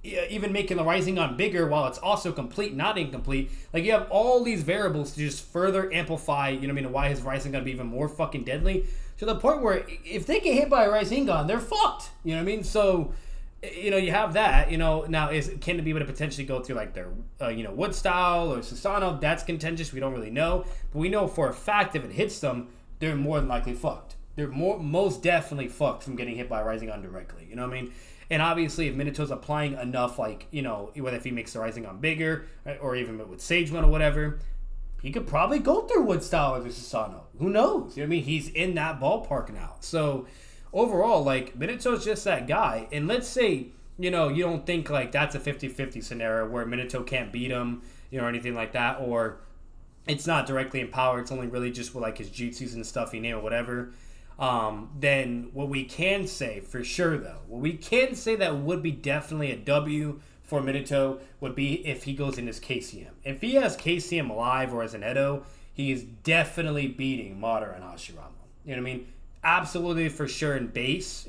even making the Rising Gun bigger while it's also complete, not incomplete. You have all these variables to just further amplify, why his Rising Gun be even more fucking deadly. To the point where if they get hit by a Rising Gun, they're fucked. So... you have that, now can it be able to potentially go through their, Wood Style or Susanoo? That's contentious. We don't really know. But we know for a fact if it hits them, they're more than likely fucked. They're most definitely fucked from getting hit by Rising Gun directly. And obviously if Minato's applying enough, whether if he makes the Rising Gun bigger or even with Sage One or whatever, he could probably go through Wood Style or the Susanoo. Who knows? He's in that ballpark now. So... overall, Minato's just that guy. And let's say, you don't think, that's a 50-50 scenario where Minato can't beat him, or anything like that, or it's not directly in power, it's only really just with, his jutsus and stuff, you name it, whatever. Then what we can say, for sure, though, what we can say that would be definitely a W for Minato would be if he goes in as KCM. If he has KCM alive or as an Edo, he is definitely beating Madara and Hashirama. Absolutely for sure in base,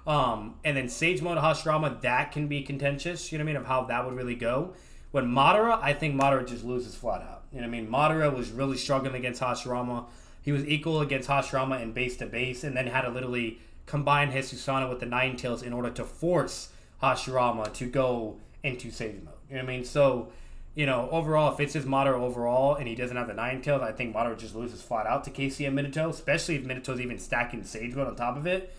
And then Sage Mode Hashirama, that can be contentious, you know what I mean, of how that would really go. When Madara, I think Madara just loses flat out. You know what I mean? Madara was really struggling against Hashirama. He was equal against Hashirama in base to base, and then had to literally combine his Susanoo with the Nine Tails in order to force Hashirama to go into Sage Mode. You know what I mean? So, you know, overall, if it's his Madara overall and he doesn't have the Nine Tails, I think Madara just loses flat out to Casey and Minato, especially if Minato's even stacking Sage Mode on top of it.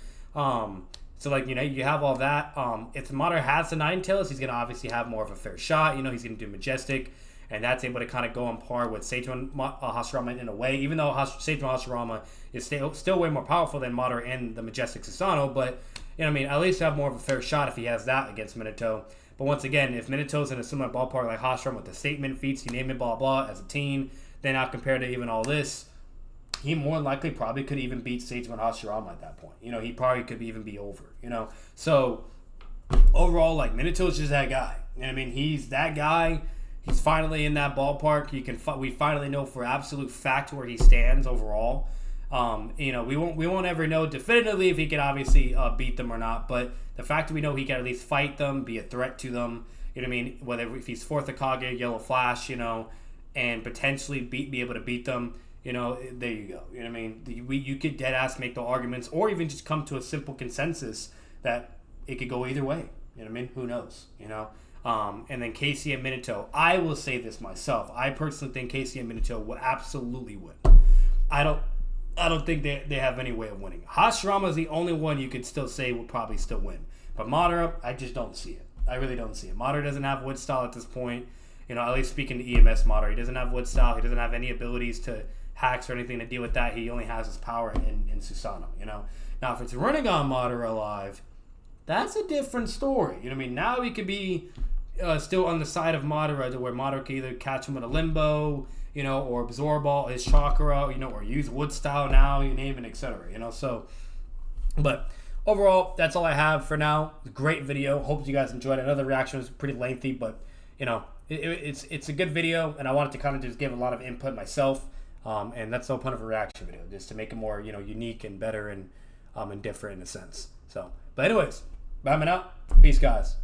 So, like, you know, you have all that. If Madara has the Nine Tails, he's going to obviously have more of a fair shot. You know, he's going to do Majestic, and that's able to kind of go on par with Seiton Hashirama in a way, even though Seiton Hashirama is still way more powerful than Madara and the Majestic Susanoo, but, you know what I mean, at least have more of a fair shot if he has that against Minato. But once again, if Minato's in a similar ballpark like Hashirama with the statement feats, you name it, blah, blah, as a teen, then now compared to even all this, he more than likely probably could even beat Seiton Hashirama at that point. You know, he probably could even be over, you know. So, overall, like, Minato's just that guy. You know what I mean? He's that guy. He's finally in that ballpark. We finally know for absolute fact where he stands overall. You know, we won't ever know definitively if he can obviously beat them or not. But the fact that we know he can at least fight them, be a threat to them. You know what I mean? Whether if he's fourth Hokage, Yellow Flash, you know, and potentially be able to beat them. You know, there you go. You know what I mean? You could dead ass make the arguments, or even just come to a simple consensus that it could go either way. You know what I mean? Who knows? You know. And then Casey and Minato. I will say this myself. I personally think Casey and Minato will absolutely win. I don't think they have any way of winning. Hashirama is the only one you could still say will probably still win. But Madara, I just don't see it. I really don't see it. Madara doesn't have wood style at this point. You know, at least speaking to EMS Madara, he doesn't have wood style. He doesn't have any abilities to hacks or anything to deal with that. He only has his power in Susanoo, you know. Now, if it's running on Madara alive, that's a different story. You know what I mean? Now he could be still on the side of Madara, to where Madara can either catch him with a limbo, you know, or absorb all his chakra, you know, or use wood style now, you name it, etc. You know, so, but overall, that's all I have for now. Great video. Hope you guys enjoyed it. Another reaction was pretty lengthy, but, you know, it's a good video, and I wanted to kind of just give a lot of input myself. And that's the whole point of a reaction video, just to make it more, you know, unique and better and different in a sense. So, but anyways, bye, man out. Peace, guys.